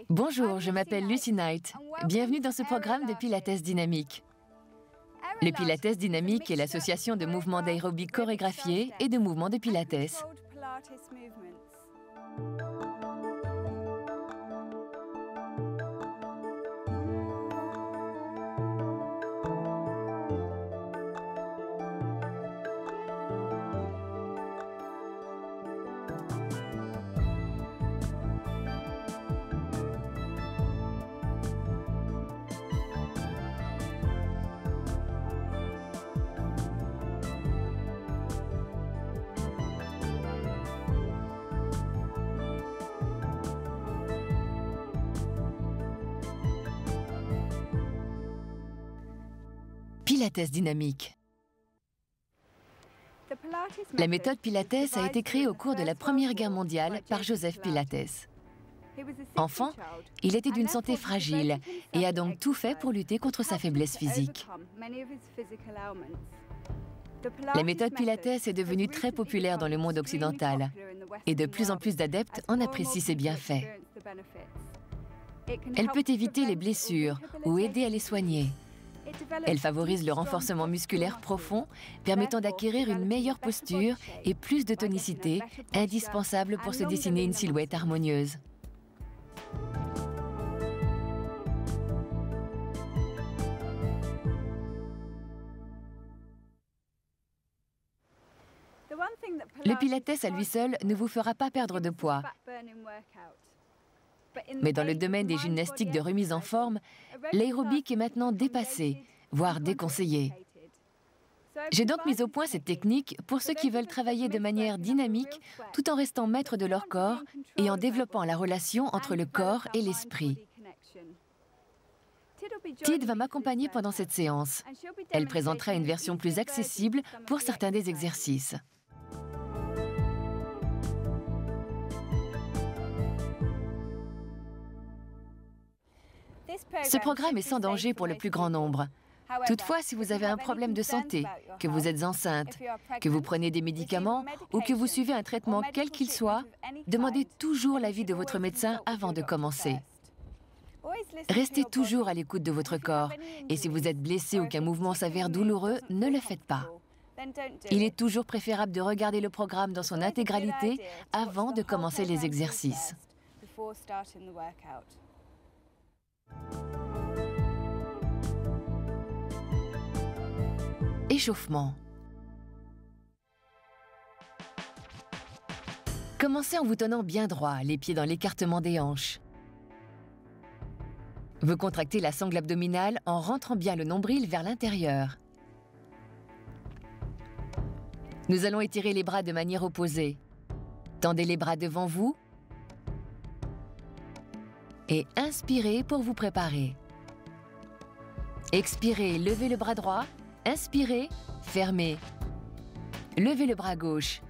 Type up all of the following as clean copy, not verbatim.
Bonjour, je m'appelle Lucy Knight. Bienvenue dans ce programme de Pilates dynamique. Le Pilates dynamique est l'association de mouvements d'aérobie chorégraphiés et de mouvements de Pilates. Pilates dynamique. La méthode Pilates a été créée au cours de la Première Guerre mondiale par Joseph Pilates. Enfant, il était d'une santé fragile et a donc tout fait pour lutter contre sa faiblesse physique. La méthode Pilates est devenue très populaire dans le monde occidental et de plus en plus d'adeptes en apprécient ses bienfaits. Elle peut éviter les blessures ou aider à les soigner. Elle favorise le renforcement musculaire profond, permettant d'acquérir une meilleure posture et plus de tonicité, indispensable pour se dessiner une silhouette harmonieuse. Le Pilates à lui seul ne vous fera pas perdre de poids. Mais dans le domaine des gymnastiques de remise en forme, l'aérobic est maintenant dépassé, voire déconseillé. J'ai donc mis au point cette technique pour ceux qui veulent travailler de manière dynamique tout en restant maîtres de leur corps et en développant la relation entre le corps et l'esprit. Tid va m'accompagner pendant cette séance. Elle présentera une version plus accessible pour certains des exercices. Ce programme est sans danger pour le plus grand nombre. Toutefois, si vous avez un problème de santé, que vous êtes enceinte, que vous prenez des médicaments ou que vous suivez un traitement quel qu'il soit, demandez toujours l'avis de votre médecin avant de commencer. Restez toujours à l'écoute de votre corps et si vous êtes blessé ou qu'un mouvement s'avère douloureux, ne le faites pas. Il est toujours préférable de regarder le programme dans son intégralité avant de commencer les exercices. Échauffement. Commencez en vous tenant bien droit, les pieds dans l'écartement des hanches. Vous contractez la sangle abdominale en rentrant bien le nombril vers l'intérieur. Nous allons étirer les bras de manière opposée. Tendez les bras devant vous et inspirez pour vous préparer. Expirez, levez le bras droit. Inspirez, fermez. Levez le bras gauche.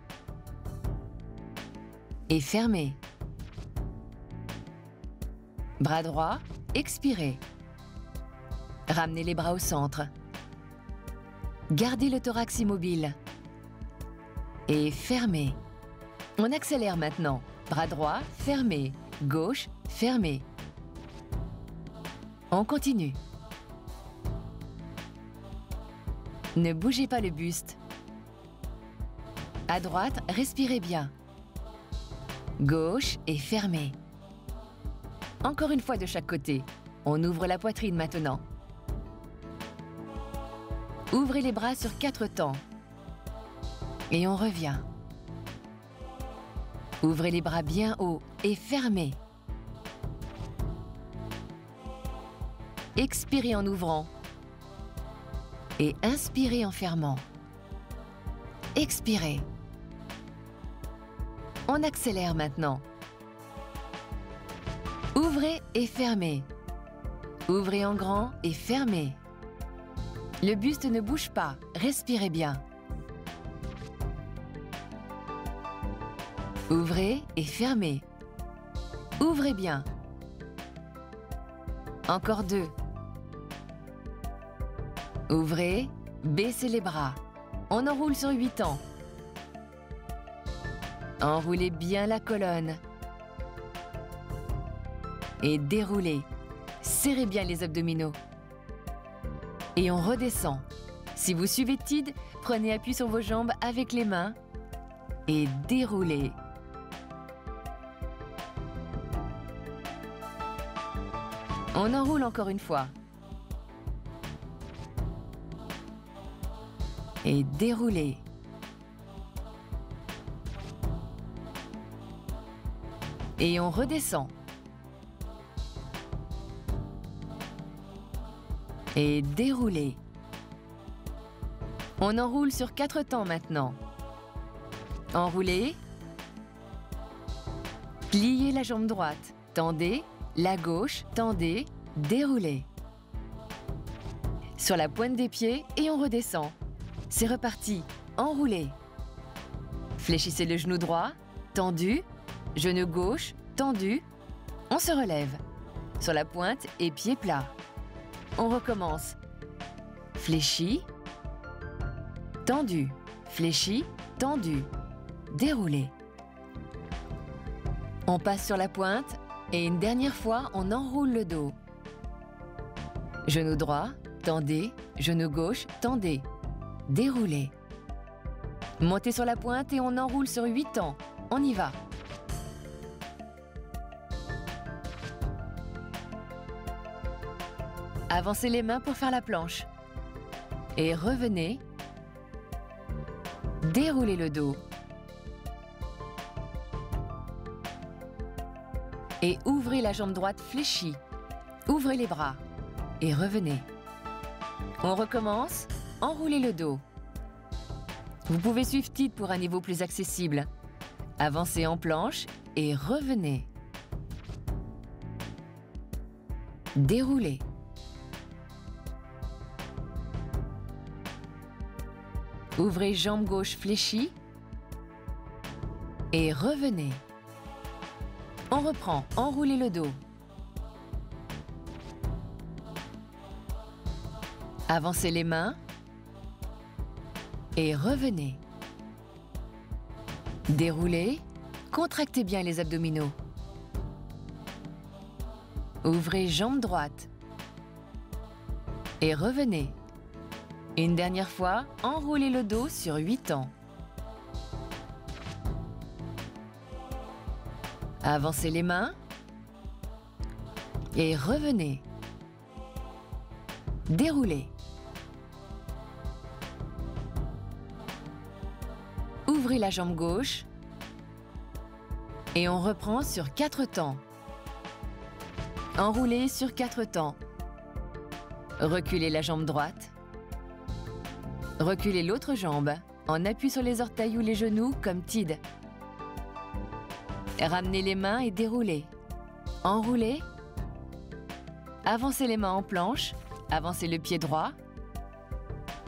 Et fermez. Bras droit, expirez. Ramenez les bras au centre. Gardez le thorax immobile. Et fermez. On accélère maintenant. Bras droit, fermé. Gauche, fermé. On continue. Ne bougez pas le buste. À droite, respirez bien. Gauche et fermez. Encore une fois de chaque côté. On ouvre la poitrine maintenant. Ouvrez les bras sur 4 temps. Et on revient. Ouvrez les bras bien haut et fermez. Expirez en ouvrant. Et inspirez en fermant. Expirez. On accélère maintenant. Ouvrez et fermez. Ouvrez en grand et fermez. Le buste ne bouge pas, respirez bien. Ouvrez et fermez. Ouvrez bien. Encore 2. Ouvrez, baissez les bras. On enroule sur 8 temps. Enroulez bien la colonne. et déroulez. Serrez bien les abdominaux. Et on redescend. Si vous suivez TID, prenez appui sur vos jambes avec les mains et déroulez. On enroule encore une fois. Et déroulez. Et on redescend. Et déroulez. On enroule sur 4 temps maintenant. Enroulez. Pliez la jambe droite. Tendez. La gauche. Tendez. Déroulez. Sur la pointe des pieds et on redescend. C'est reparti. Enroulez. Fléchissez le genou droit. Tendu. Genou gauche. Tendu. On se relève. Sur la pointe et pied plat. On recommence. Fléchi. Tendu. Fléchi. Tendu. Déroulé. On passe sur la pointe et une dernière fois, on enroule le dos. Genou droit, tendez. Genou gauche, tendez. Déroulez. Montez sur la pointe et on enroule sur 8 temps. On y va. Avancez les mains pour faire la planche. Et revenez. Déroulez le dos. Et ouvrez la jambe droite fléchie. Ouvrez les bras. Et revenez. On recommence. Enroulez le dos. Vous pouvez suivre TID pour un niveau plus accessible. Avancez en planche et revenez. Déroulez. Ouvrez jambe gauche fléchie et revenez. On reprend, enroulez le dos. Avancez les mains et revenez. Déroulez, contractez bien les abdominaux. Ouvrez jambe droite et revenez. Une dernière fois, enroulez le dos sur 8 temps. Avancez les mains et revenez. Déroulez. Ouvrez la jambe gauche et on reprend sur 4 temps. Enroulez sur 4 temps. Reculez la jambe droite. Reculez l'autre jambe en appui sur les orteils ou les genoux comme TID. Ramenez les mains et déroulez. Enroulez. Avancez les mains en planche. Avancez le pied droit.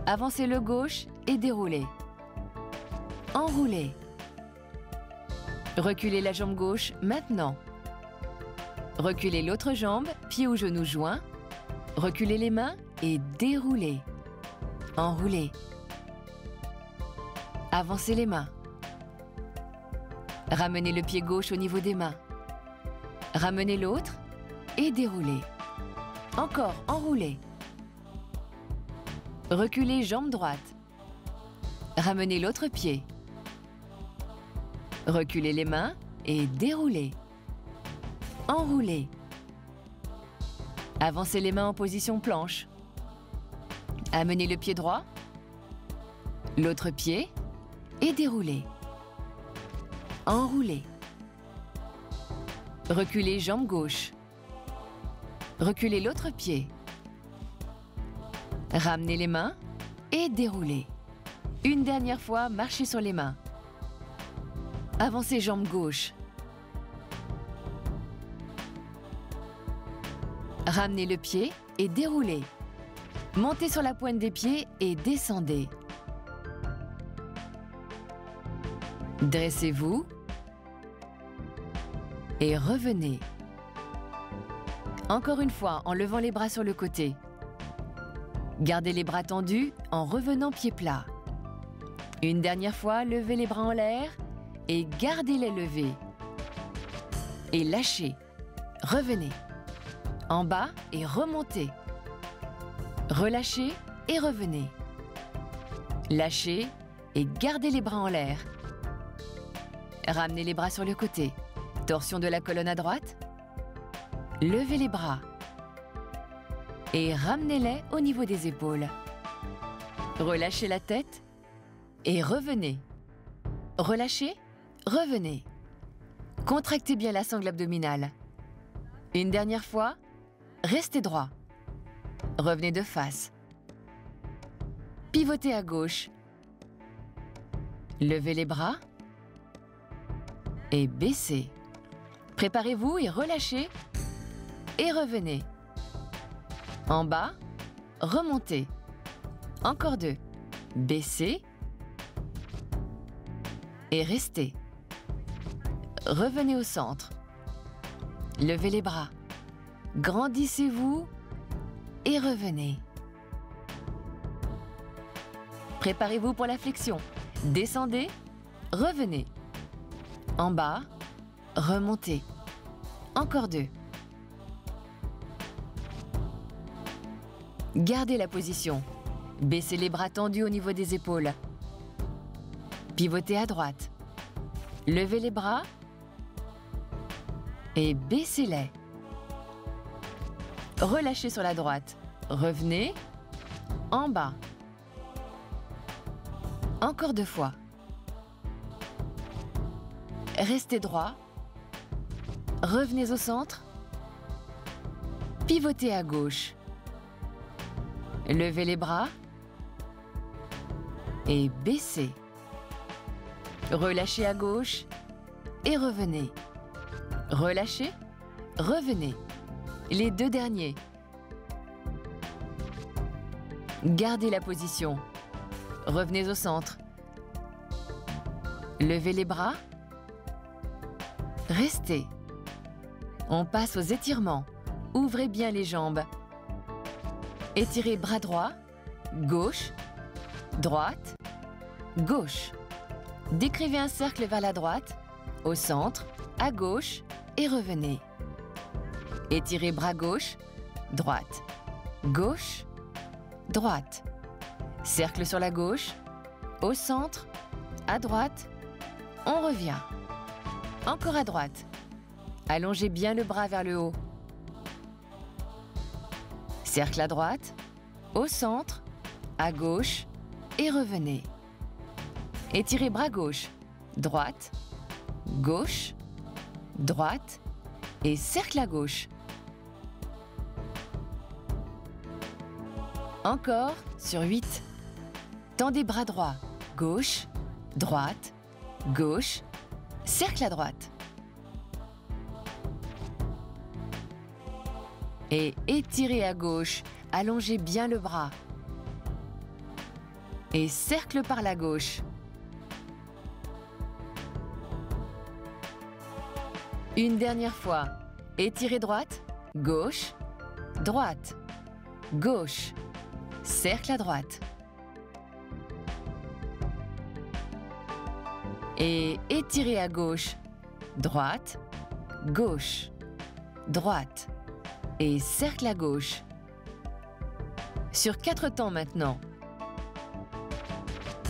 Avancez le gauche et déroulez. Enroulez. Reculez la jambe gauche maintenant. Reculez l'autre jambe, pied ou genou joint. Reculez les mains et déroulez. Enroulez. Avancez les mains. Ramenez le pied gauche au niveau des mains. Ramenez l'autre et déroulez. Encore, enroulez. Reculez jambe droite. Ramenez l'autre pied. Reculez les mains et déroulez. Enroulez. Avancez les mains en position planche. Amenez le pied droit, l'autre pied et déroulez. Enroulez. Reculez jambe gauche. Reculez l'autre pied. Ramenez les mains et déroulez. Une dernière fois, marchez sur les mains. Avancez jambe gauche. Ramenez le pied et déroulez. Montez sur la pointe des pieds et descendez. Dressez-vous et revenez. Encore une fois, en levant les bras sur le côté. Gardez les bras tendus en revenant pied plat. Une dernière fois, levez les bras en l'air et gardez-les levés. Et lâchez. Revenez. En bas et remontez. Relâchez et revenez. Lâchez et gardez les bras en l'air. Ramenez les bras sur le côté. Torsion de la colonne à droite. Levez les bras. Et ramenez-les au niveau des épaules. Relâchez la tête et revenez. Relâchez, revenez. Contractez bien la sangle abdominale. Une dernière fois, restez droit. Revenez de face. Pivotez à gauche. Levez les bras et baissez. Préparez-vous et relâchez et revenez. En bas, remontez. Encore 2. Baissez et restez. Revenez au centre. Levez les bras. Grandissez-vous et revenez. Préparez-vous pour la flexion. Descendez, revenez. En bas, remontez. Encore 2. Gardez la position. Baissez les bras tendus au niveau des épaules. Pivotez à droite. Levez les bras et baissez-les. Relâchez sur la droite. Revenez. En bas. Encore 2 fois. Restez droit. Revenez au centre. Pivotez à gauche. Levez les bras et baissez. Relâchez à gauche et revenez. Relâchez, revenez. Les 2 derniers. Gardez la position. Revenez au centre. Levez les bras. Restez. On passe aux étirements. Ouvrez bien les jambes. Étirez bras droit, gauche, droite, gauche. Décrivez un cercle vers la droite, au centre, à gauche et revenez. Étirez bras gauche, droite, gauche, droite. Cercle sur la gauche, au centre, à droite, on revient. Encore à droite. Allongez bien le bras vers le haut. Cercle à droite, au centre, à gauche et revenez. Étirez bras gauche, droite, gauche, droite et cercle à gauche. Encore sur 8. Tendez bras droit, gauche, droite, gauche, cercle à droite. Et étirez à gauche, allongez bien le bras. Et cercle par la gauche. Une dernière fois, étirez droite, gauche, droite, gauche, cercle à droite. Et étirez à gauche, droite, gauche, droite. Et cercle à gauche. Sur 4 temps maintenant.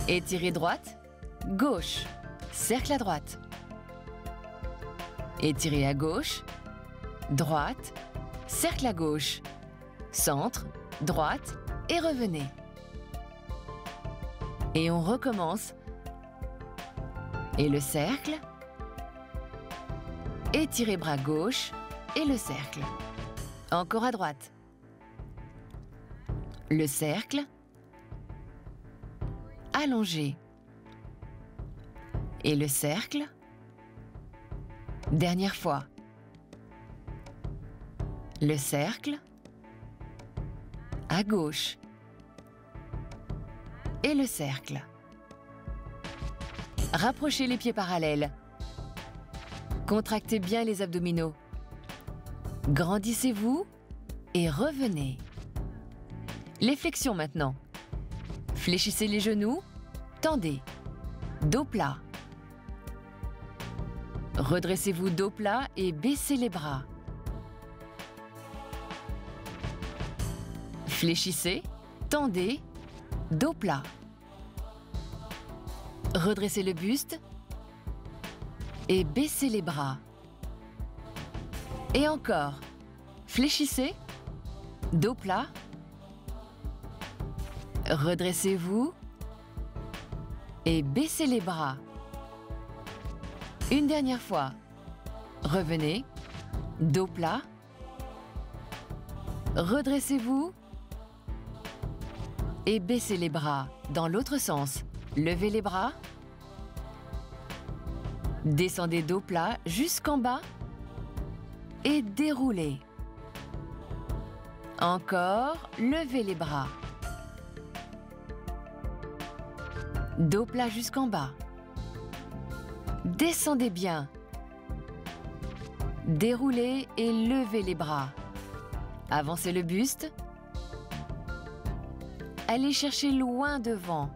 Étirez droite, gauche, cercle à droite. Étirez à gauche, droite, cercle à gauche, centre, droite et revenez. Et on recommence. Et le cercle. Étirez bras gauche et le cercle. Encore à droite. Le cercle. Allongé. Et le cercle. Dernière fois. Le cercle. À gauche. Et le cercle. Rapprochez les pieds parallèles. Contractez bien les abdominaux. Grandissez-vous et revenez. Les flexions maintenant. Fléchissez les genoux, tendez. Dos plat. Redressez-vous dos plat et baissez les bras. Fléchissez, tendez, dos plat. Redressez le buste et baissez les bras. Et encore. Fléchissez, dos plat. Redressez-vous et baissez les bras. Une dernière fois. Revenez, dos plat. Redressez-vous et baissez les bras dans l'autre sens. Levez les bras. Descendez dos plat jusqu'en bas et déroulez. Encore, levez les bras. Dos plat jusqu'en bas. Descendez bien. Déroulez et levez les bras. Avancez le buste. Allez chercher loin devant.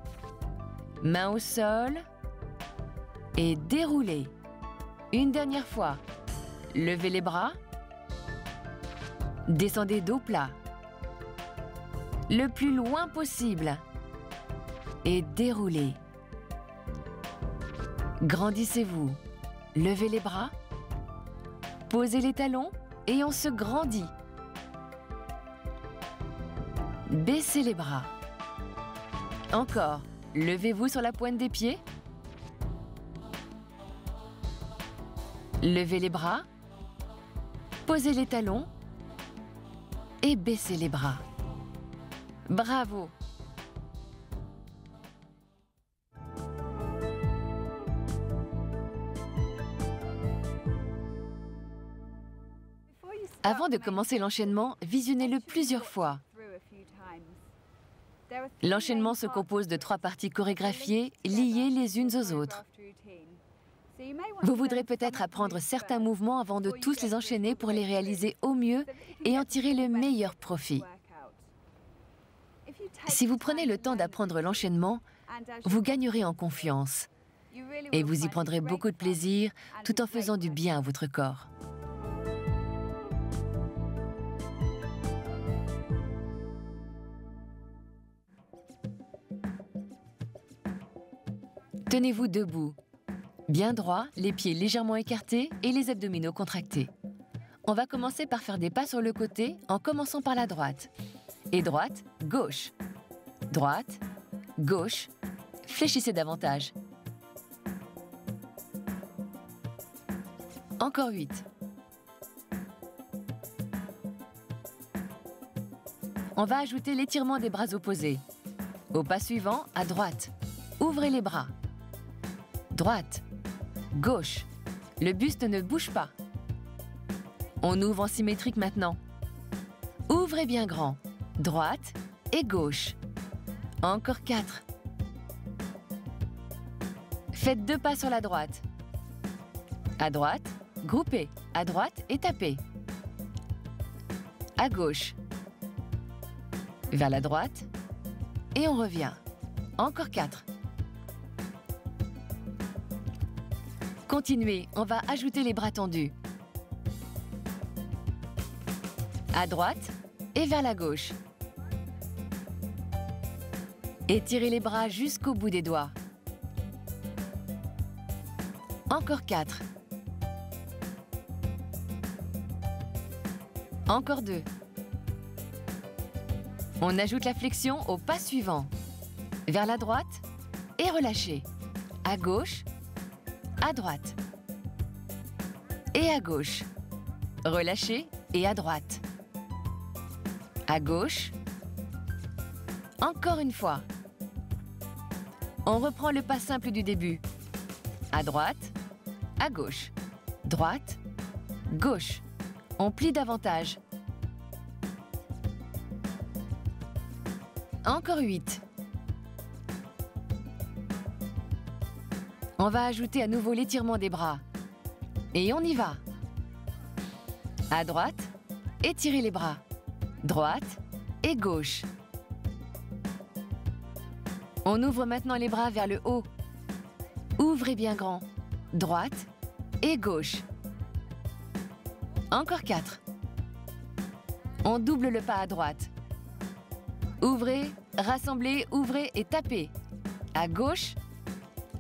Main au sol. Et déroulez. Une dernière fois. Levez les bras. Descendez dos plat. Le plus loin possible. Et déroulez. Grandissez-vous. Levez les bras. Posez les talons et on se grandit. Baissez les bras. Encore. Levez-vous sur la pointe des pieds. Levez les bras. Posez les talons. Et baissez les bras. Bravo! Avant de commencer l'enchaînement, visionnez-le plusieurs fois. L'enchaînement se compose de 3 parties chorégraphiées, liées les unes aux autres. Vous voudrez peut-être apprendre certains mouvements avant de tous les enchaîner pour les réaliser au mieux et en tirer le meilleur profit. Si vous prenez le temps d'apprendre l'enchaînement, vous gagnerez en confiance et vous y prendrez beaucoup de plaisir tout en faisant du bien à votre corps. Tenez-vous debout, bien droit, les pieds légèrement écartés et les abdominaux contractés. On va commencer par faire des pas sur le côté en commençant par la droite. Et droite, gauche. Droite, gauche. Fléchissez davantage. Encore 8. On va ajouter l'étirement des bras opposés. Au pas suivant, à droite. Ouvrez les bras. Droite, gauche. Le buste ne bouge pas. On ouvre en symétrique maintenant. Ouvrez bien grand. Droite et gauche. Encore 4. Faites 2 pas sur la droite. À droite, groupez. À droite et tapez. À gauche. Vers la droite. Et on revient. Encore 4. Continuez, on va ajouter les bras tendus. À droite et vers la gauche. Étirez les bras jusqu'au bout des doigts. Encore 4. Encore 2. On ajoute la flexion au pas suivant. Vers la droite et relâchez. À gauche. À droite. Et à gauche. Relâchez et à droite. À gauche. Encore une fois. On reprend le pas simple du début. À droite, à gauche. Droite, gauche. On plie davantage. Encore 8. On va ajouter à nouveau l'étirement des bras. Et on y va. À droite, étirez les bras. Droite et gauche. On ouvre maintenant les bras vers le haut. Ouvrez bien grand. Droite et gauche. Encore 4. On double le pas à droite. Ouvrez, rassemblez, ouvrez et tapez. À gauche,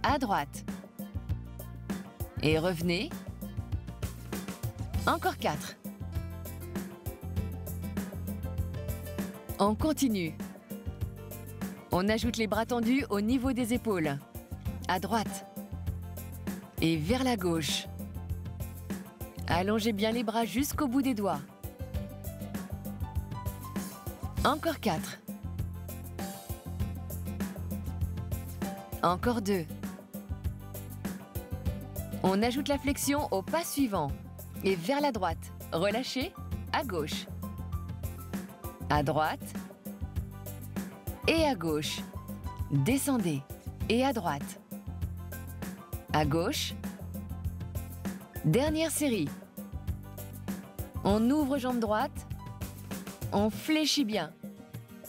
à droite. Et revenez. Encore 4. On continue. On ajoute les bras tendus au niveau des épaules. À droite. Et vers la gauche. Allongez bien les bras jusqu'au bout des doigts. Encore 4. Encore 2. On ajoute la flexion au pas suivant. Et vers la droite. Relâchez, à gauche. À droite. Et à gauche. Descendez. Et à droite. À gauche. Dernière série. On ouvre jambe droite. On fléchit bien.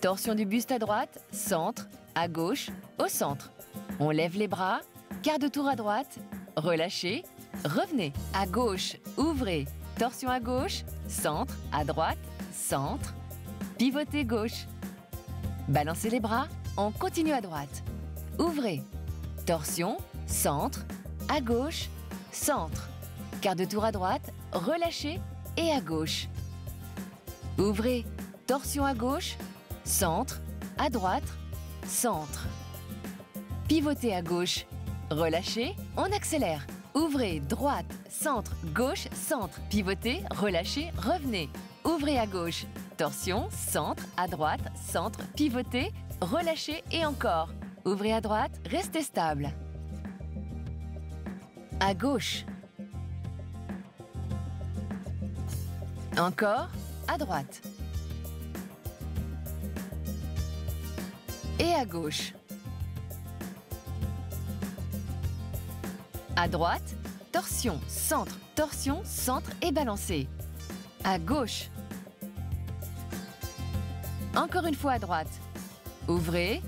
Torsion du buste à droite, centre, à gauche, au centre. On lève les bras, quart de tour à droite, relâchez, revenez. À gauche, ouvrez, torsion à gauche, centre, à droite, centre, pivotez gauche. Balancez les bras, on continue à droite. Ouvrez, torsion, centre, à gauche, centre. Quart de tour à droite, relâchez et à gauche. Ouvrez, torsion à gauche, centre, à droite, centre. Pivotez à gauche, relâchez, on accélère. Ouvrez, droite, centre, gauche, centre. Pivotez, relâchez, revenez. Ouvrez à gauche, torsion, centre, à droite, centre, pivotez, relâchez et encore. Ouvrez à droite, restez stable. À gauche. Encore, à droite. Et à gauche. À droite, torsion, centre et balancez. À gauche. Encore une fois à droite. Ouvrez.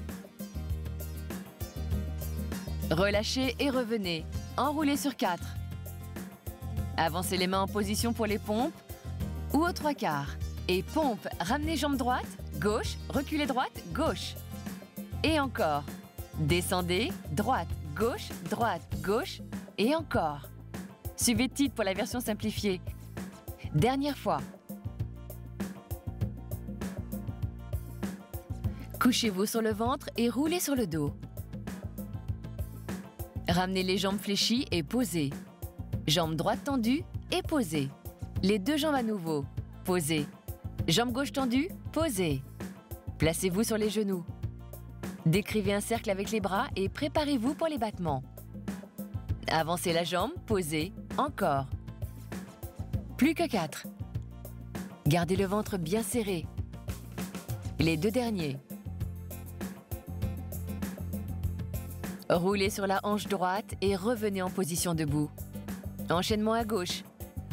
Relâchez et revenez. Enroulez sur 4. Avancez les mains en position pour les pompes ou aux 3/4. Et pompe, ramenez jambe droite, gauche, reculez droite, gauche. Et encore. Descendez, droite, gauche, et encore. Suivez titre pour la version simplifiée. Dernière fois. Couchez-vous sur le ventre et roulez sur le dos. Ramenez les jambes fléchies et posez. Jambes droite tendue et posez. Les deux jambes à nouveau. Posez. Jambe gauche tendue, posez. Placez-vous sur les genoux. Décrivez un cercle avec les bras et préparez-vous pour les battements. Avancez la jambe, posez, encore. Plus que 4. Gardez le ventre bien serré. Les deux derniers. Roulez sur la hanche droite et revenez en position debout. Enchaînement à gauche.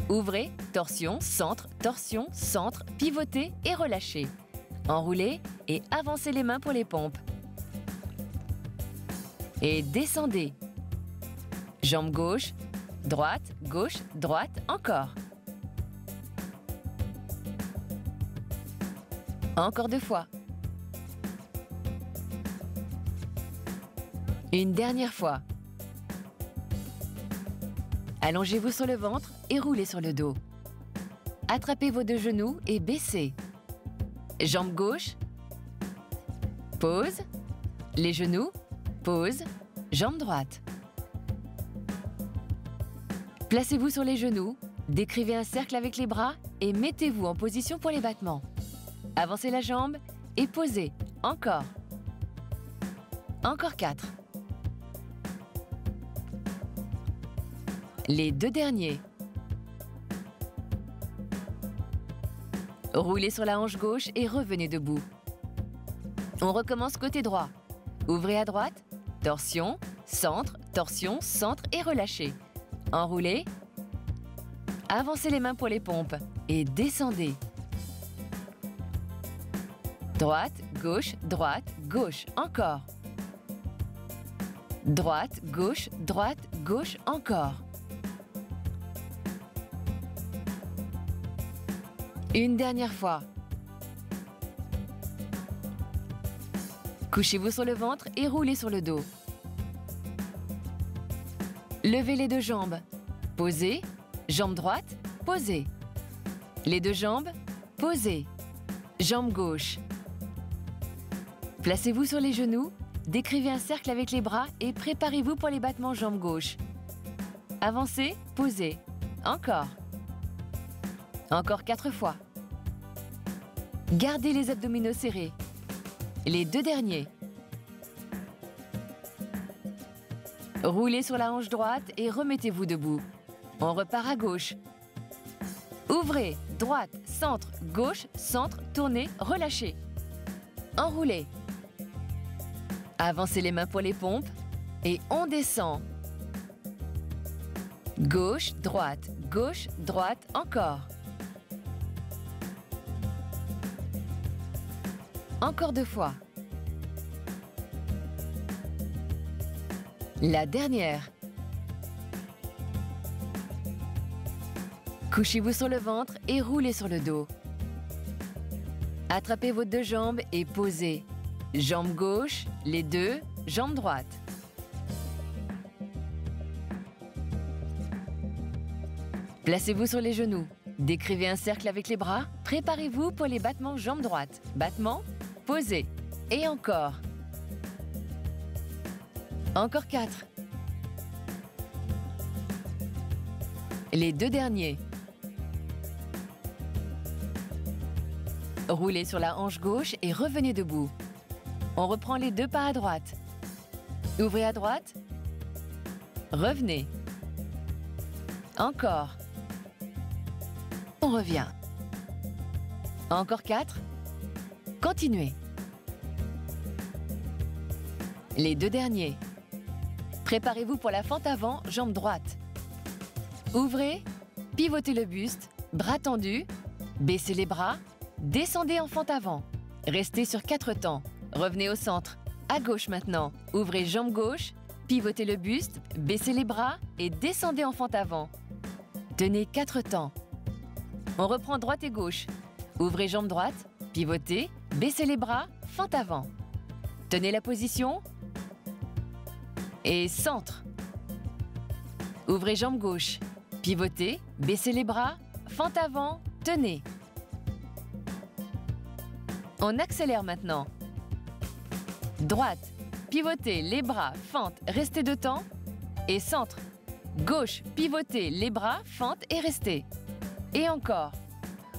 Ouvrez, torsion, centre, pivotez et relâchez. Enroulez et avancez les mains pour les pompes. Et descendez. Jambe gauche, droite, encore. Encore 2 fois. Une dernière fois. Allongez-vous sur le ventre et roulez sur le dos. Attrapez vos 2 genoux et baissez. Jambe gauche. Pause. Les genoux. Pause. Jambe droite. Placez-vous sur les genoux, décrivez un cercle avec les bras et mettez-vous en position pour les battements. Avancez la jambe et posez. Encore. Encore 4. Les 2 derniers. Roulez sur la hanche gauche et revenez debout. On recommence côté droit. Ouvrez à droite, torsion, centre et relâchez. Enroulez. Avancez les mains pour les pompes et descendez. Droite, gauche, encore. Droite, gauche, encore. Une dernière fois. Couchez-vous sur le ventre et roulez sur le dos. Levez les deux jambes. Posez. Jambe droite, posez. Les deux jambes, posez. Jambe gauche. Placez-vous sur les genoux, décrivez un cercle avec les bras et préparez-vous pour les battements jambe gauche. Avancez, posez. Encore. Encore 4 fois. Gardez les abdominaux serrés. Les deux derniers. Roulez sur la hanche droite et remettez-vous debout. On repart à gauche. Ouvrez, droite, centre, gauche, centre, tournez, relâchez. Enroulez. Avancez les mains pour les pompes et on descend. Gauche, droite, encore. Encore 2 fois. La dernière. Couchez-vous sur le ventre et roulez sur le dos. Attrapez vos deux jambes et posez. Jambe gauche, les deux, jambe droite. Placez-vous sur les genoux. Décrivez un cercle avec les bras. Préparez-vous pour les battements jambe droite. Battement, posez. Et encore. Encore 4. Les deux derniers. Roulez sur la hanche gauche et revenez debout. On reprend les 2 pas à droite. Ouvrez à droite. Revenez. Encore. On revient. Encore 4. Continuez. Les deux derniers. Préparez-vous pour la fente avant, jambe droite. Ouvrez, pivotez le buste, bras tendus, baissez les bras, descendez en fente avant. Restez sur 4 temps. Revenez au centre. À gauche maintenant. Ouvrez jambe gauche, pivotez le buste, baissez les bras et descendez en fente avant. Tenez 4 temps. On reprend droite et gauche. Ouvrez jambe droite, pivotez, baissez les bras, fente avant. Tenez la position et centre. Ouvrez jambe gauche, pivotez, baissez les bras, fente avant, tenez. On accélère maintenant. Droite, pivotez, les bras, fente, restez 2 temps. Et centre. Gauche, pivotez, les bras, fente et restez. Et encore.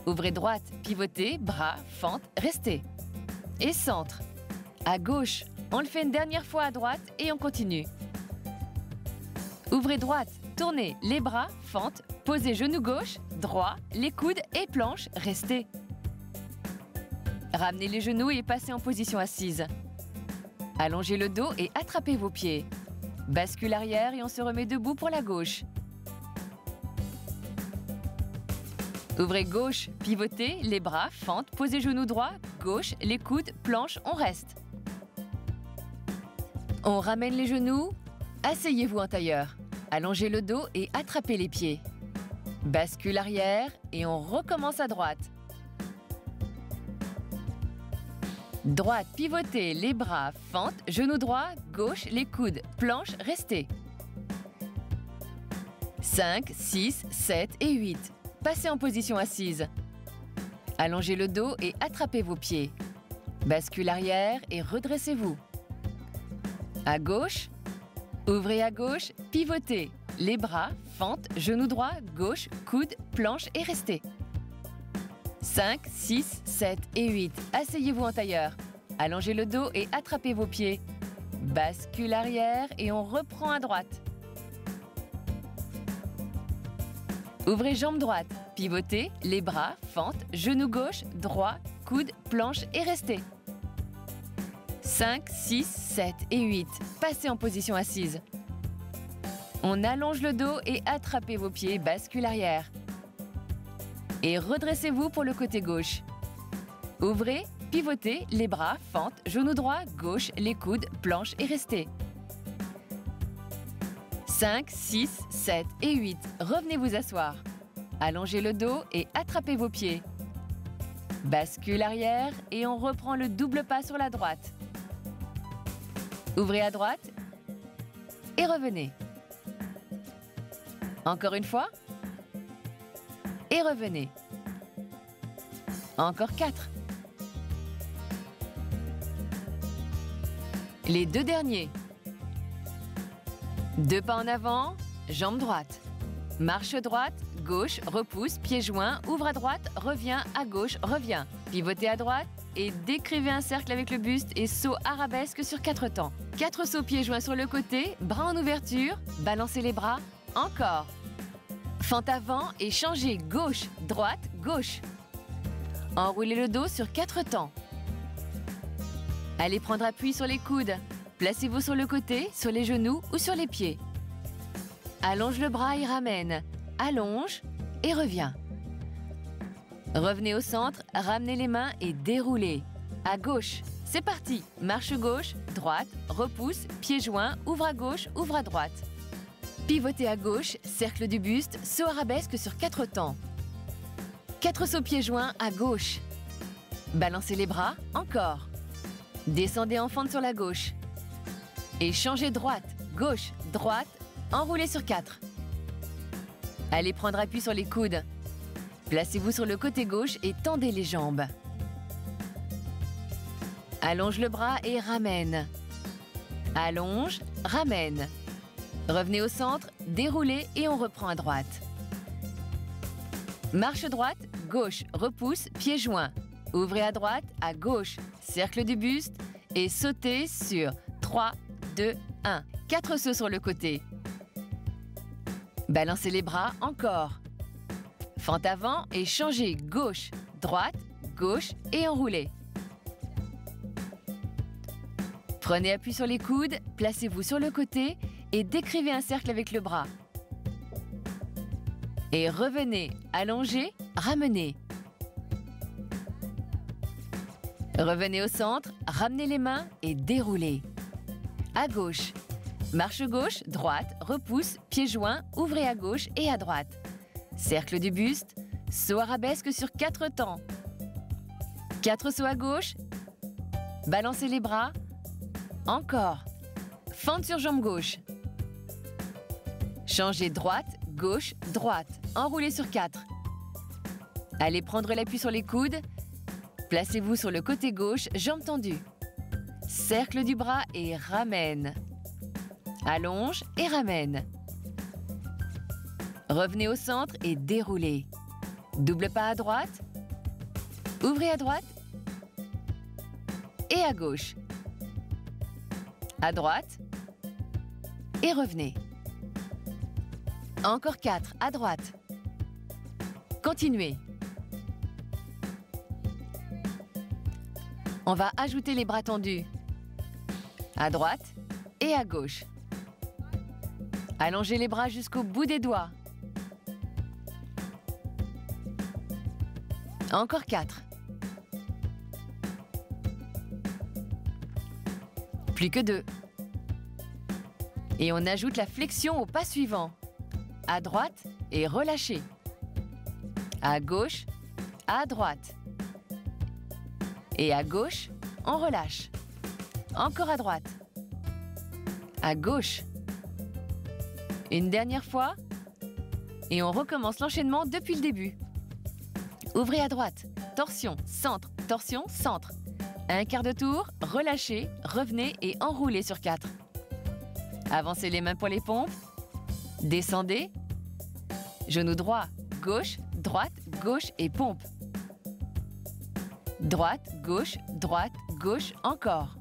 Ouvrez droite, pivotez, bras, fente, restez. Et centre. À gauche, on le fait une dernière fois à droite et on continue. Ouvrez droite, tournez, les bras, fente, posez genou gauche, droit, les coudes et planche, restez. Ramenez les genoux et passez en position assise. Allongez le dos et attrapez vos pieds. Bascule arrière et on se remet debout pour la gauche. Ouvrez gauche, pivotez, les bras, fente, posez genou droit, gauche, les coudes, planche, on reste. On ramène les genoux, asseyez-vous en tailleur. Allongez le dos et attrapez les pieds. Bascule arrière et on recommence à droite. Droite, pivotez, les bras, fente, genou droit, gauche, les coudes, planche, restez. 5, 6, 7 et 8. Passez en position assise. Allongez le dos et attrapez vos pieds. Bascule arrière et redressez-vous. À gauche, ouvrez à gauche, pivotez, les bras, fente, genou droit, gauche, coude, planche et restez. 5, 6, 7 et 8. Asseyez-vous en tailleur. Allongez le dos et attrapez vos pieds. Bascule arrière et on reprend à droite. Ouvrez jambe droite, pivotez, les bras, fente, genou gauche, droit, coude, planche et restez. 5, 6, 7 et 8. Passez en position assise. On allonge le dos et attrapez vos pieds, bascule arrière. Et redressez-vous pour le côté gauche. Ouvrez, pivotez, les bras, fente, genou droit, gauche, les coudes, planche et restez. 5, 6, 7 et 8. Revenez vous asseoir. Allongez le dos et attrapez vos pieds. Bascule arrière et on reprend le double pas sur la droite. Ouvrez à droite et revenez. Encore une fois. Et revenez. Encore 4. Les 2 derniers. 2 pas en avant, jambe droite. Marche droite, gauche, repousse, pied joint, ouvre à droite, revient, à gauche, revient. Pivotez à droite et décrivez un cercle avec le buste et saut arabesque sur 4 temps. 4 sauts pieds joints sur le côté, bras en ouverture, balancez les bras, encore. Fente avant et changez gauche, droite, gauche. Enroulez le dos sur 4 temps. Allez prendre appui sur les coudes. Placez-vous sur le côté, sur les genoux ou sur les pieds. Allonge le bras et ramène. Allonge et reviens. Revenez au centre, ramenez les mains et déroulez. À gauche. C'est parti. Marche gauche, droite, repousse, pied joint, ouvre à gauche, ouvre à droite. Pivotez à gauche, cercle du buste, saut arabesque sur 4 temps. 4 sauts pieds joints à gauche. Balancez les bras, encore. Descendez en fente sur la gauche. Et changez droite, gauche, droite, enroulez sur 4. Allez prendre appui sur les coudes. Placez-vous sur le côté gauche et tendez les jambes. Allonge le bras et ramène. Allonge, ramène. Revenez au centre, déroulez et on reprend à droite. Marche droite, gauche, repousse, pied joint. Ouvrez à droite, à gauche, cercle du buste et sautez sur 3, 2, 1. 4 sauts sur le côté. Balancez les bras, encore. Fente avant et changez gauche, droite, gauche et enroulez. Prenez appui sur les coudes, placez-vous sur le côté et décrivez un cercle avec le bras. Et revenez, allongez, ramenez. Revenez au centre, ramenez les mains et déroulez. À gauche. Marche gauche, droite, repousse, pied joint, ouvrez à gauche et à droite. Cercle du buste, saut arabesque sur 4 temps. 4 sauts à gauche. Balancez les bras. Encore. Fente sur jambe gauche. Changez droite, gauche, droite. Enroulez sur 4. Allez prendre l'appui sur les coudes. Placez-vous sur le côté gauche, jambes tendues. Cercle du bras et ramène. Allonge et ramène. Revenez au centre et déroulez. Double pas à droite. Ouvrez à droite. Et à gauche. À droite. Et revenez. Encore 4 à droite. Continuez. On va ajouter les bras tendus. À droite et à gauche. Allongez les bras jusqu'au bout des doigts. Encore 4. Plus que 2. Et on ajoute la flexion au pas suivant. À droite et relâchez. À gauche, à droite. Et à gauche, on relâche. Encore à droite. À gauche. Une dernière fois. Et on recommence l'enchaînement depuis le début. Ouvrez à droite. Torsion, centre, torsion, centre. Un quart de tour, relâchez, revenez et enroulez sur 4. Avancez les mains pour les pompes. Descendez. Genou droit, gauche, droite, gauche et pompe. Droite, gauche, encore.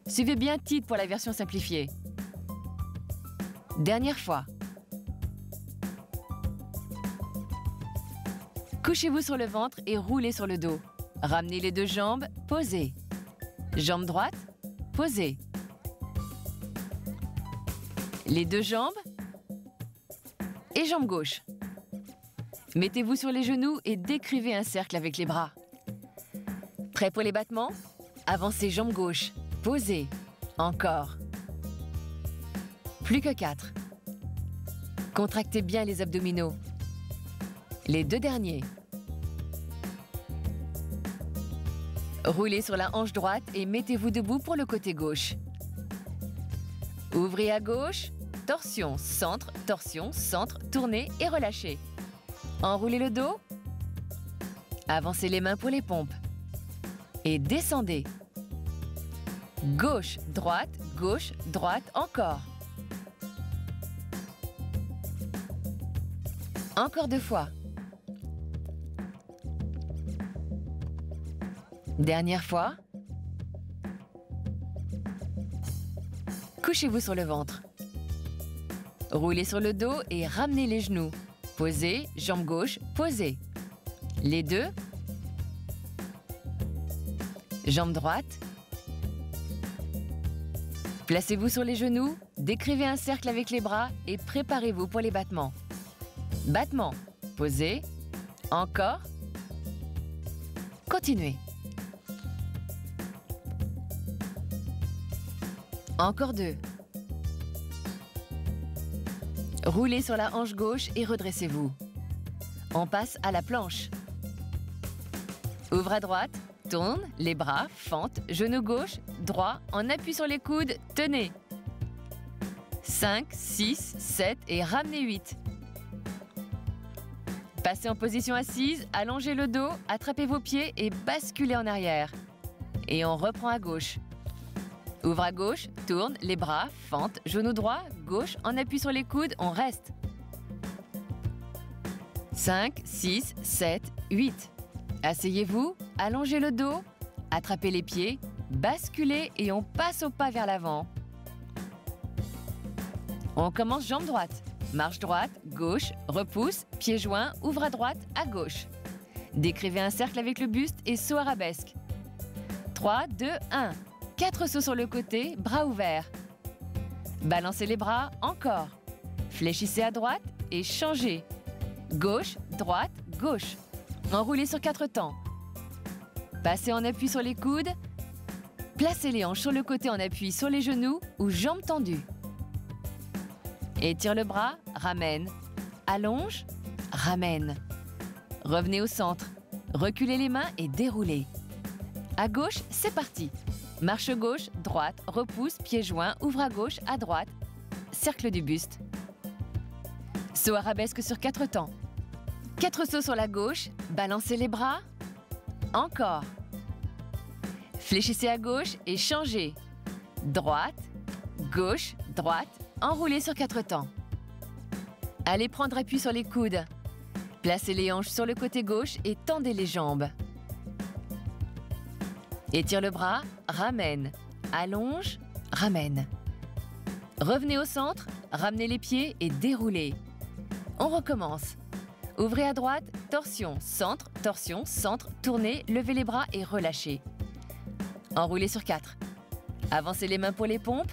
Suivez bien titre pour la version simplifiée. Dernière fois. Couchez-vous sur le ventre et roulez sur le dos. Ramenez les 2 jambes, posez. Jambe droite, posez. Les 2 jambes et jambe gauche. Mettez-vous sur les genoux et décrivez un cercle avec les bras. Prêt pour les battements? Avancez jambe gauche, posez. Encore. Plus que 4. Contractez bien les abdominaux. Les 2 derniers. Roulez sur la hanche droite et mettez-vous debout pour le côté gauche. Ouvrez à gauche, torsion, centre, tournez et relâchez. Enroulez le dos. Avancez les mains pour les pompes. Et descendez. Gauche, droite, encore. Encore 2 fois. Dernière fois. Couchez-vous sur le ventre. Roulez sur le dos et ramenez les genoux. Posez, jambe gauche, posez. Les deux. Jambe droite. Placez-vous sur les genoux, décrivez un cercle avec les bras et préparez-vous pour les battements. Battements. Posez. Encore. Continuez. Encore 2. Roulez sur la hanche gauche et redressez-vous. On passe à la planche. Ouvre à droite, tourne, les bras, fente, genou gauche, droit, en appui sur les coudes, tenez. 5, 6, 7 et ramenez 8. Passez en position assise, allongez le dos, attrapez vos pieds et basculez en arrière. Et on reprend à gauche. Ouvre à gauche, tourne, les bras, fente, genou droit, gauche, en appui sur les coudes, on reste. 5, 6, 7, 8. Asseyez-vous, allongez le dos, attrapez les pieds, basculez et on passe au pas vers l'avant. On commence jambe droite. Marche droite, gauche, repousse, pied joint, ouvre à droite, à gauche. Décrivez un cercle avec le buste et saut arabesque. 3, 2, 1. 4 sauts sur le côté, bras ouverts. Balancez les bras, encore. Fléchissez à droite et changez. Gauche, droite, gauche. Enroulez sur 4 temps. Passez en appui sur les coudes. Placez les hanches sur le côté en appui sur les genoux ou jambes tendues. Étire le bras, ramène. Allonge, ramène. Revenez au centre. Reculez les mains et déroulez. À gauche, c'est parti. Marche gauche, droite, repousse, pied joint, ouvre à gauche, à droite. Cercle du buste. Saut arabesque sur 4 temps. 4 sauts sur la gauche, balancez les bras. Encore. Fléchissez à gauche et changez. Droite, gauche, droite, enroulez sur 4 temps. Allez prendre appui sur les coudes. Placez les hanches sur le côté gauche et tendez les jambes. Étire le bras, ramène. Allonge, ramène. Revenez au centre, ramenez les pieds et déroulez. On recommence. Ouvrez à droite, torsion, centre, tournez, levez les bras et relâchez. Enroulez sur 4. Avancez les mains pour les pompes.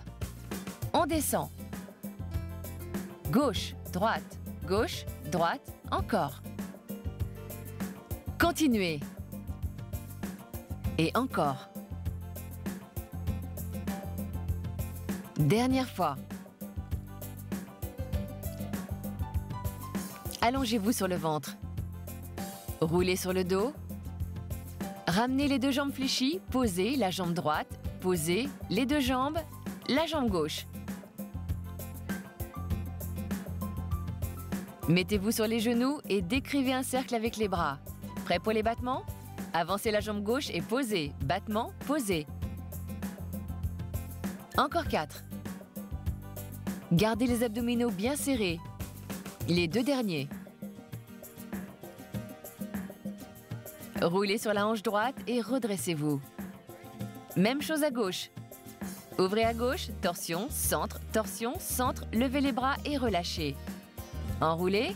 On descend. Gauche, droite, encore. Continuez. Et encore. Dernière fois. Allongez-vous sur le ventre. Roulez sur le dos. Ramenez les 2 jambes fléchies, posez la jambe droite, posez les 2 jambes, la jambe gauche. Mettez-vous sur les genoux et décrivez un cercle avec les bras. Prêt pour les battements? Avancez la jambe gauche et posez. Battement, posez. Encore 4. Gardez les abdominaux bien serrés. Les 2 derniers. Roulez sur la hanche droite et redressez-vous. Même chose à gauche. Ouvrez à gauche, torsion, centre, levez les bras et relâchez. Enroulez.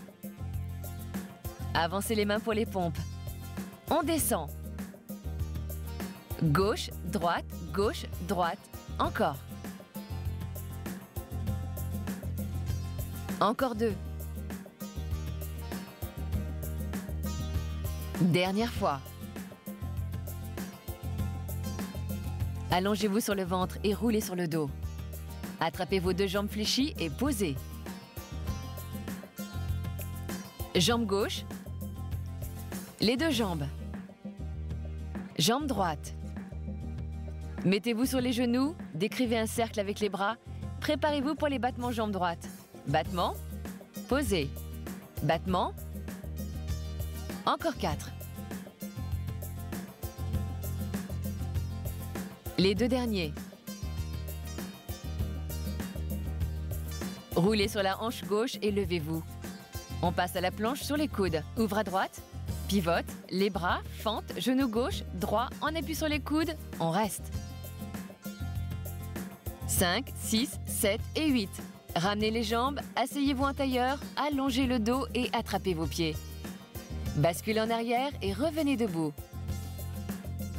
Avancez les mains pour les pompes. On descend. Gauche, droite, encore. Encore 2. Dernière fois. Allongez-vous sur le ventre et roulez sur le dos. Attrapez vos 2 jambes fléchies et posez. Jambe gauche. Les 2 jambes. Jambe droite. Mettez-vous sur les genoux, décrivez un cercle avec les bras, Préparez-vous pour les battements jambes droites. Battement, posez. Battement. Encore 4. Les 2 derniers. Roulez sur la hanche gauche et levez-vous. On passe à la planche sur les coudes. Ouvre à droite, pivote, les bras, fente, genou gauche, droit, en appui sur les coudes, on reste. 5, 6, 7 et 8. Ramenez les jambes, asseyez-vous en tailleur, allongez le dos et attrapez vos pieds. Basculez en arrière et revenez debout.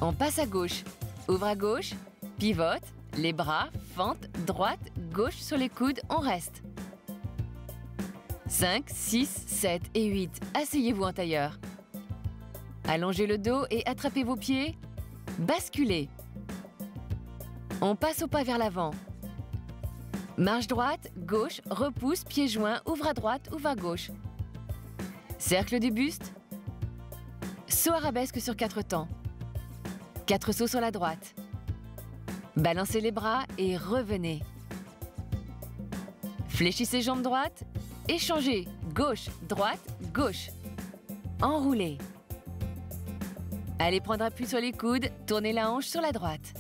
On passe à gauche. Ouvre à gauche, pivote, les bras, fente, droite, gauche sur les coudes, on reste. 5, 6, 7 et 8. Asseyez-vous en tailleur. Allongez le dos et attrapez vos pieds. Basculez. On passe au pas vers l'avant. Marche droite, gauche, repousse, pieds joints, ouvre à droite, ouvre à gauche. Cercle du buste. Saut arabesque sur 4 temps. 4 sauts sur la droite. Balancez les bras et revenez. Fléchissez jambes droite. Échangez. Gauche, droite, gauche. Enroulez. Allez prendre appui sur les coudes. Tournez la hanche sur la droite.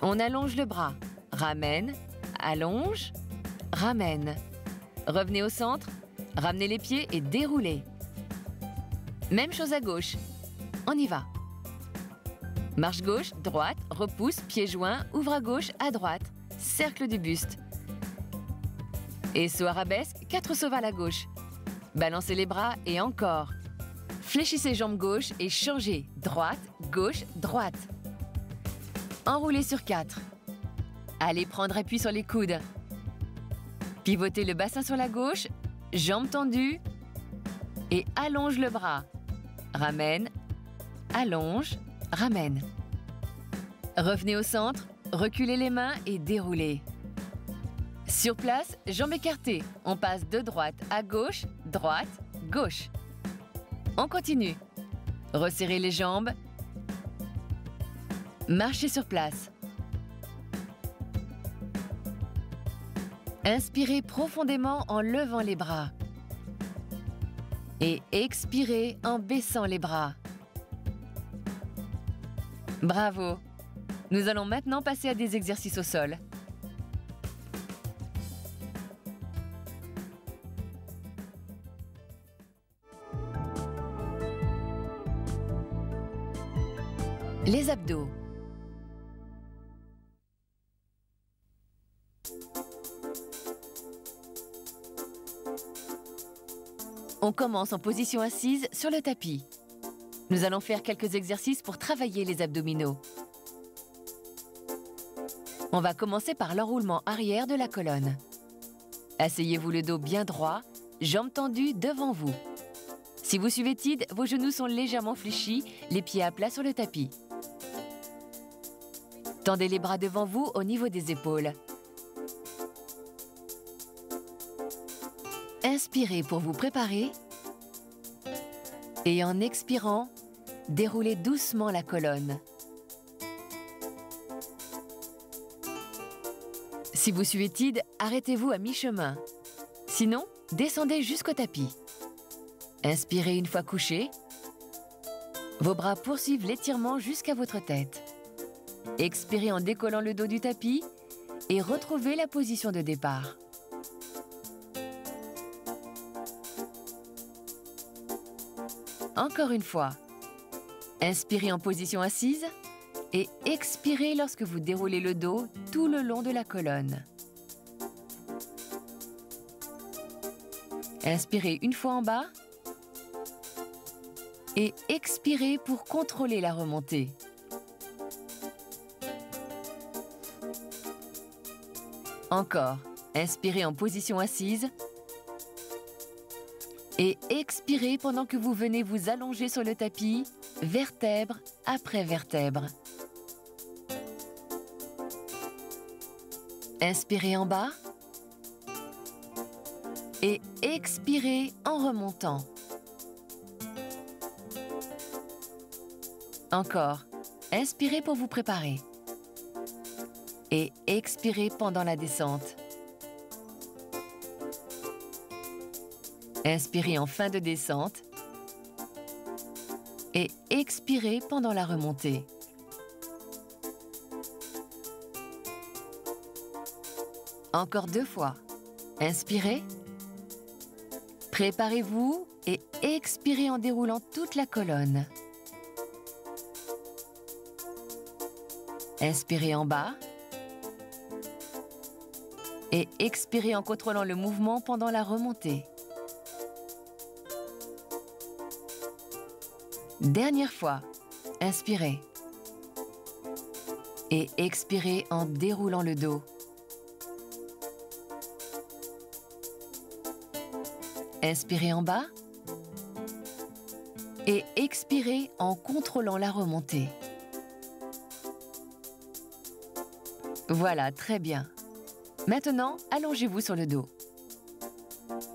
On allonge le bras. Ramène, allonge, ramène. Revenez au centre. Ramenez les pieds et déroulez. Même chose à gauche. On y va. Marche gauche, droite, repousse, pieds joints, ouvre à gauche, à droite. Cercle du buste. Et saut arabesque, 4 sauts vers la gauche. Balancez les bras et encore. Fléchissez jambes gauche et changez. Droite, gauche, droite. Enroulez sur 4. Allez prendre appui sur les coudes. Pivotez le bassin sur la gauche, jambes tendues et allonge le bras. Ramène, allonge, ramène. Revenez au centre, reculez les mains et déroulez. Sur place, jambes écartées. On passe de droite à gauche, droite, gauche. On continue. Resserrez les jambes. Marchez sur place. Inspirez profondément en levant les bras. Et expirez en baissant les bras. Bravo! Nous allons maintenant passer à des exercices au sol. Les abdos. On commence en position assise sur le tapis. Nous allons faire quelques exercices pour travailler les abdominaux. On va commencer par l'enroulement arrière de la colonne. Asseyez-vous le dos bien droit, jambes tendues devant vous. Si vous suivez TID, vos genoux sont légèrement fléchis, les pieds à plat sur le tapis. Tendez les bras devant vous au niveau des épaules. Inspirez pour vous préparer et en expirant, déroulez doucement la colonne. Si vous suivez TID, arrêtez-vous à mi-chemin. Sinon, descendez jusqu'au tapis. Inspirez une fois couché. Vos bras poursuivent l'étirement jusqu'à votre tête. Expirez en décollant le dos du tapis et retrouvez la position de départ. Encore une fois. Inspirez en position assise et expirez lorsque vous déroulez le dos tout le long de la colonne. Inspirez une fois en bas et expirez pour contrôler la remontée. Encore, inspirez en position assise et expirez pendant que vous venez vous allonger sur le tapis, vertèbre après vertèbre. Inspirez en bas et expirez en remontant. Encore, inspirez pour vous préparer. et expirez pendant la descente. Inspirez en fin de descente et expirez pendant la remontée. Encore 2 fois. Inspirez. Préparez-vous et expirez en déroulant toute la colonne. Inspirez en bas et expirez en contrôlant le mouvement pendant la remontée. Dernière fois, inspirez et expirez en déroulant le dos. Inspirez en bas et expirez en contrôlant la remontée. Voilà, très bien. Maintenant, allongez-vous sur le dos.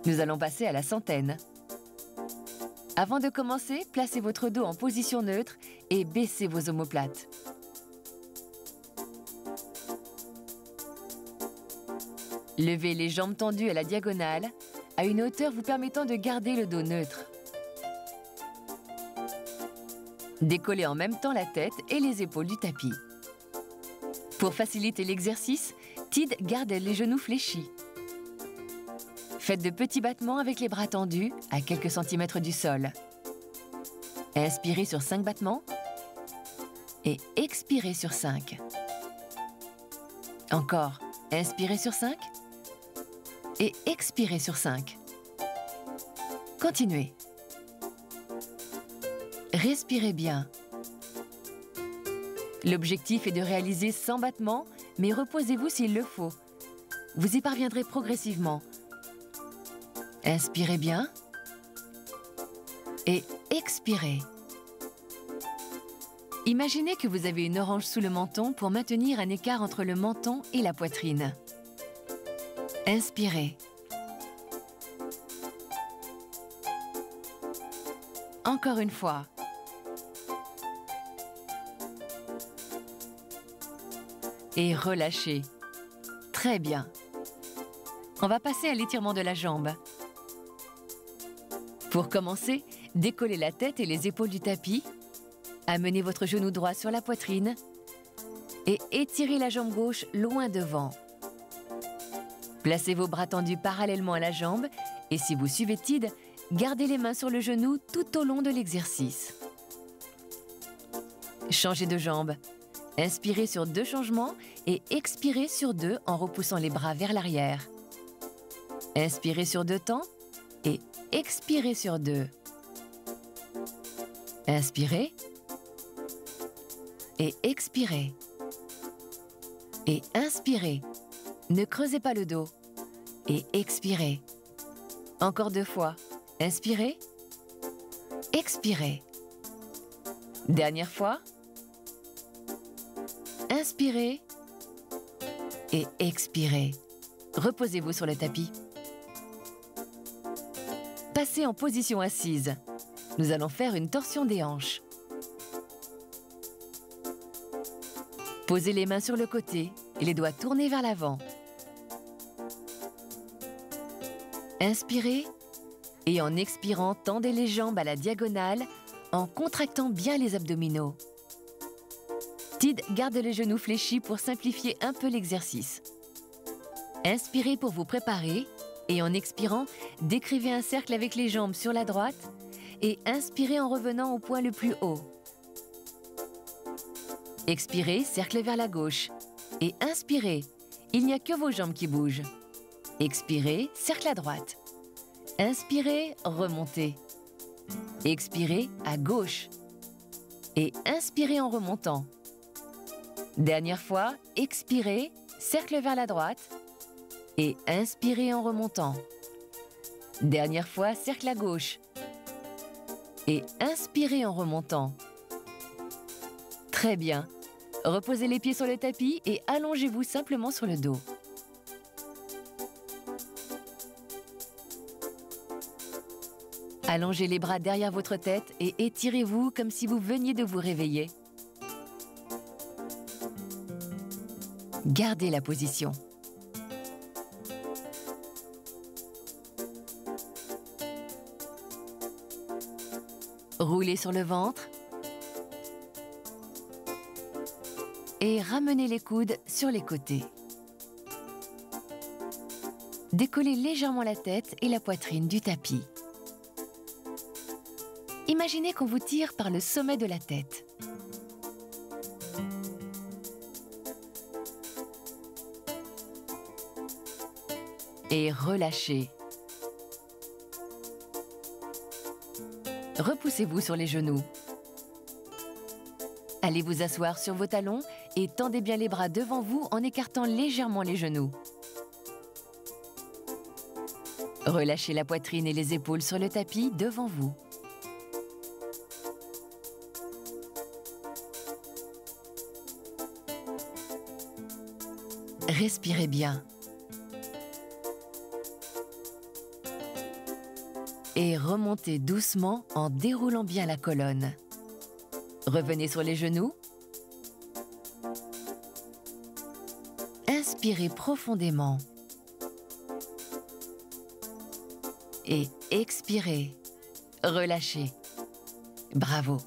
Nous allons passer à la centaine. Avant de commencer, placez votre dos en position neutre et baissez vos omoplates. Levez les jambes tendues à la diagonale, à une hauteur vous permettant de garder le dos neutre. Décollez en même temps la tête et les épaules du tapis. Pour faciliter l'exercice, Tid garde les genoux fléchis. Faites de petits battements avec les bras tendus à quelques centimètres du sol. Inspirez sur 5 battements et expirez sur 5. Encore, inspirez sur 5 et expirez sur 5. Continuez. Respirez bien. L'objectif est de réaliser 100 battements, mais reposez-vous s'il le faut. Vous y parviendrez progressivement. Inspirez bien et expirez. Imaginez que vous avez une orange sous le menton pour maintenir un écart entre le menton et la poitrine. Inspirez. Encore une fois. Et relâchez. Très bien. On va passer à l'étirement de la jambe. Pour commencer, décollez la tête et les épaules du tapis. Amenez votre genou droit sur la poitrine et étirez la jambe gauche loin devant. Placez vos bras tendus parallèlement à la jambe et si vous suivez Tid, gardez les mains sur le genou tout au long de l'exercice. Changez de jambe. Inspirez sur 2 changements et expirez sur 2 en repoussant les bras vers l'arrière. Inspirez sur 2 temps et expirez sur 2. Inspirez et expirez. Et inspirez. Ne creusez pas le dos. Et expirez. Encore 2 fois. Inspirez. Expirez. Dernière fois. Inspirez et expirez. Reposez-vous sur le tapis. Passez en position assise. Nous allons faire une torsion des hanches. Posez les mains sur le côté et les doigts tournés vers l'avant. Inspirez et en expirant, tendez les jambes à la diagonale en contractant bien les abdominaux. Tid garde les genoux fléchis pour simplifier un peu l'exercice. Inspirez pour vous préparer et en expirant, décrivez un cercle avec les jambes sur la droite et inspirez en revenant au point le plus haut. Expirez, cercle vers la gauche et inspirez. Il n'y a que vos jambes qui bougent. Expirez, cercle à droite. Inspirez, remontez. Expirez à gauche et inspirez en remontant. Dernière fois, expirez, cercle vers la droite et inspirez en remontant. Dernière fois, cercle à gauche et inspirez en remontant. Très bien. Reposez les pieds sur le tapis et allongez-vous simplement sur le dos. Allongez les bras derrière votre tête et étirez-vous comme si vous veniez de vous réveiller. Gardez la position. Roulez sur le ventre et ramenez les coudes sur les côtés. Décollez légèrement la tête et la poitrine du tapis. Imaginez qu'on vous tire par le sommet de la tête. Et relâchez. Repoussez-vous sur les genoux. Allez vous asseoir sur vos talons et tendez bien les bras devant vous en écartant légèrement les genoux. Relâchez la poitrine et les épaules sur le tapis devant vous. Respirez bien. Et remontez doucement en déroulant bien la colonne. Revenez sur les genoux. Inspirez profondément. Et expirez. Relâchez. Bravo.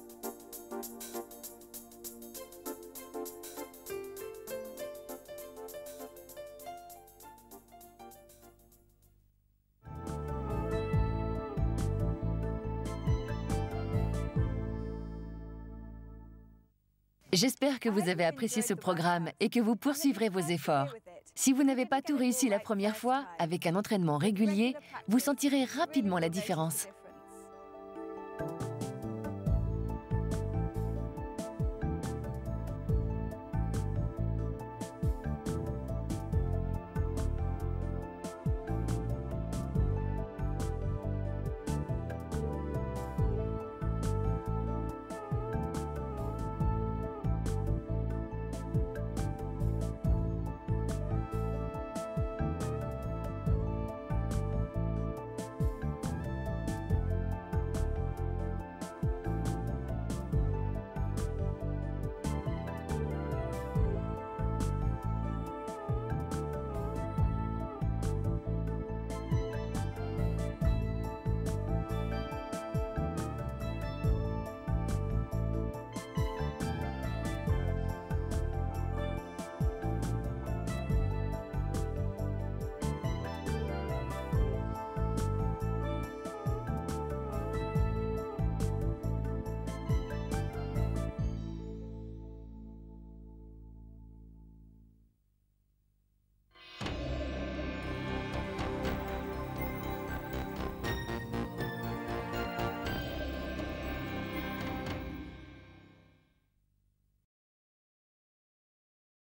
J'espère que vous avez apprécié ce programme et que vous poursuivrez vos efforts. Si vous n'avez pas tout réussi la première fois, avec un entraînement régulier, vous sentirez rapidement la différence.